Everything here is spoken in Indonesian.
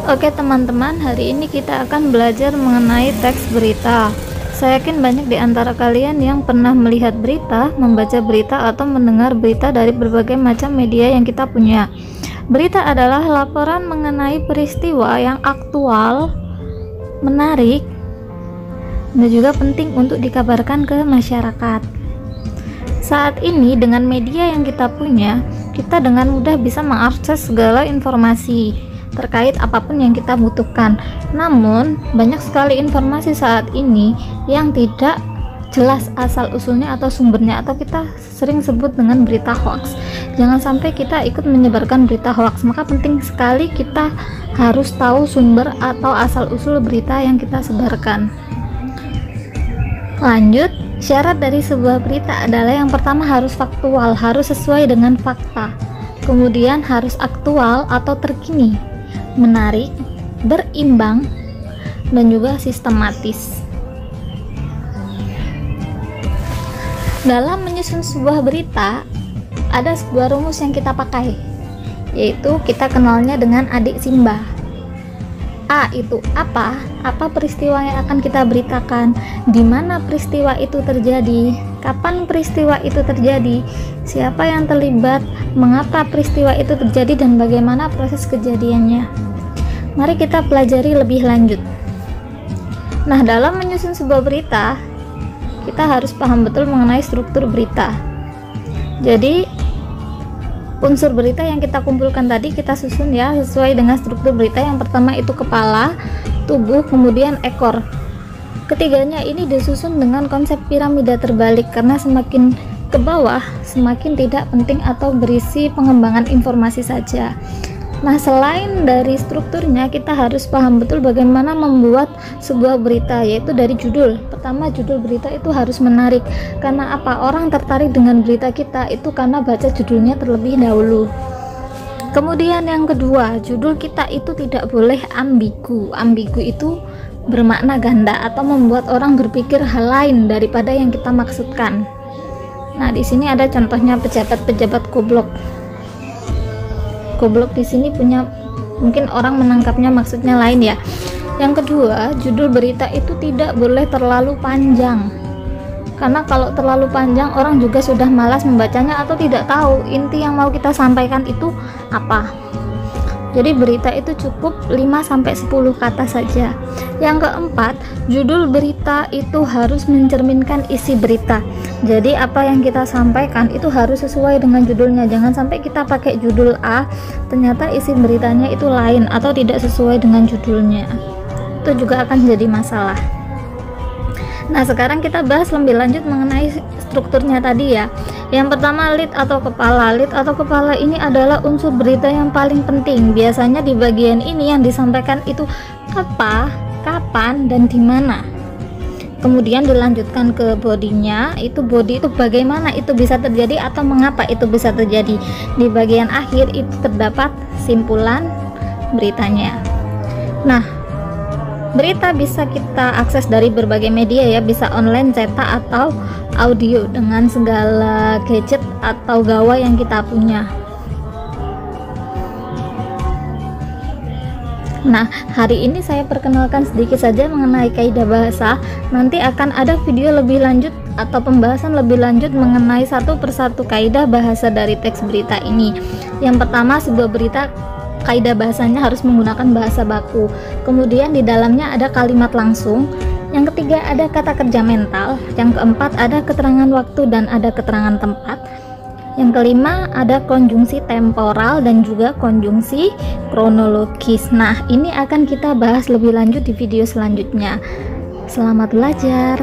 Oke teman-teman, hari ini kita akan belajar mengenai teks berita. Saya yakin banyak di antara kalian yang pernah melihat berita, membaca berita, atau mendengar berita dari berbagai macam media yang kita punya. Berita adalah laporan mengenai peristiwa yang aktual, menarik, dan juga penting untuk dikabarkan ke masyarakat. Saat ini dengan media yang kita punya, kita dengan mudah bisa mengakses segala informasi terkait apapun yang kita butuhkan. Namun banyak sekali informasi saat ini yang tidak jelas asal usulnya atau sumbernya, atau kita sering sebut dengan berita hoax. Jangan sampai kita ikut menyebarkan berita hoax, maka penting sekali kita harus tahu sumber atau asal usul berita yang kita sebarkan. Lanjut, syarat dari sebuah berita adalah yang pertama harus faktual, harus sesuai dengan fakta. Kemudian harus aktual atau terkini, menarik, berimbang, dan juga sistematis. Dalam menyusun sebuah berita, ada sebuah rumus yang kita pakai, yaitu kita kenalnya dengan adik Simba. A itu apa peristiwa yang akan kita beritakan, di mana peristiwa itu terjadi, kapan peristiwa itu terjadi, siapa yang terlibat, mengapa peristiwa itu terjadi, dan bagaimana proses kejadiannya. Mari kita pelajari lebih lanjut. Nah, dalam menyusun sebuah berita, kita harus paham betul mengenai struktur berita. Jadi unsur berita yang kita kumpulkan tadi kita susun ya sesuai dengan struktur berita. Yang pertama itu kepala, tubuh, kemudian ekor. Ketiganya ini disusun dengan konsep piramida terbalik, karena semakin ke bawah semakin tidak penting atau berisi pengembangan informasi saja. Nah, selain dari strukturnya, kita harus paham betul bagaimana membuat sebuah berita, yaitu dari judul. Pertama, judul berita itu harus menarik. Karena apa? Orang tertarik dengan berita kita itu karena baca judulnya terlebih dahulu. Kemudian yang kedua, judul kita itu tidak boleh ambigu. Ambigu itu bermakna ganda atau membuat orang berpikir hal lain daripada yang kita maksudkan. Nah, di sini ada contohnya pejabat-pejabat goblok. Goblok di sini punya, mungkin orang menangkapnya maksudnya lain ya. Yang kedua, judul berita itu tidak boleh terlalu panjang, karena kalau terlalu panjang orang juga sudah malas membacanya atau tidak tahu inti yang mau kita sampaikan itu apa. Jadi berita itu cukup 5-10 kata saja. Yang keempat, judul berita itu harus mencerminkan isi berita. Jadi apa yang kita sampaikan itu harus sesuai dengan judulnya. Jangan sampai kita pakai judul A, ternyata isi beritanya itu lain atau tidak sesuai dengan judulnya. Itu juga akan jadi masalah. Nah, sekarang kita bahas lebih lanjut mengenai strukturnya tadi ya. Yang pertama, lead atau kepala. Lead atau kepala ini adalah unsur berita yang paling penting. Biasanya di bagian ini yang disampaikan itu apa, kapan, dan di mana. Kemudian dilanjutkan ke bodinya. Itu body itu bagaimana itu bisa terjadi atau mengapa itu bisa terjadi. Di bagian akhir itu terdapat simpulan beritanya. Nah, berita bisa kita akses dari berbagai media ya, bisa online, cetak, atau audio dengan segala gadget atau gawai yang kita punya. Nah, hari ini saya perkenalkan sedikit saja mengenai kaidah bahasa. Nanti akan ada video lebih lanjut atau pembahasan lebih lanjut mengenai satu persatu kaidah bahasa dari teks berita ini. Yang pertama, sebuah berita kaidah bahasanya harus menggunakan bahasa baku. Kemudian di dalamnya ada kalimat langsung. Yang ketiga ada kata kerja mental. Yang keempat ada keterangan waktu dan ada keterangan tempat. Yang kelima ada konjungsi temporal dan juga konjungsi kronologis. Nah, ini akan kita bahas lebih lanjut di video selanjutnya. Selamat belajar.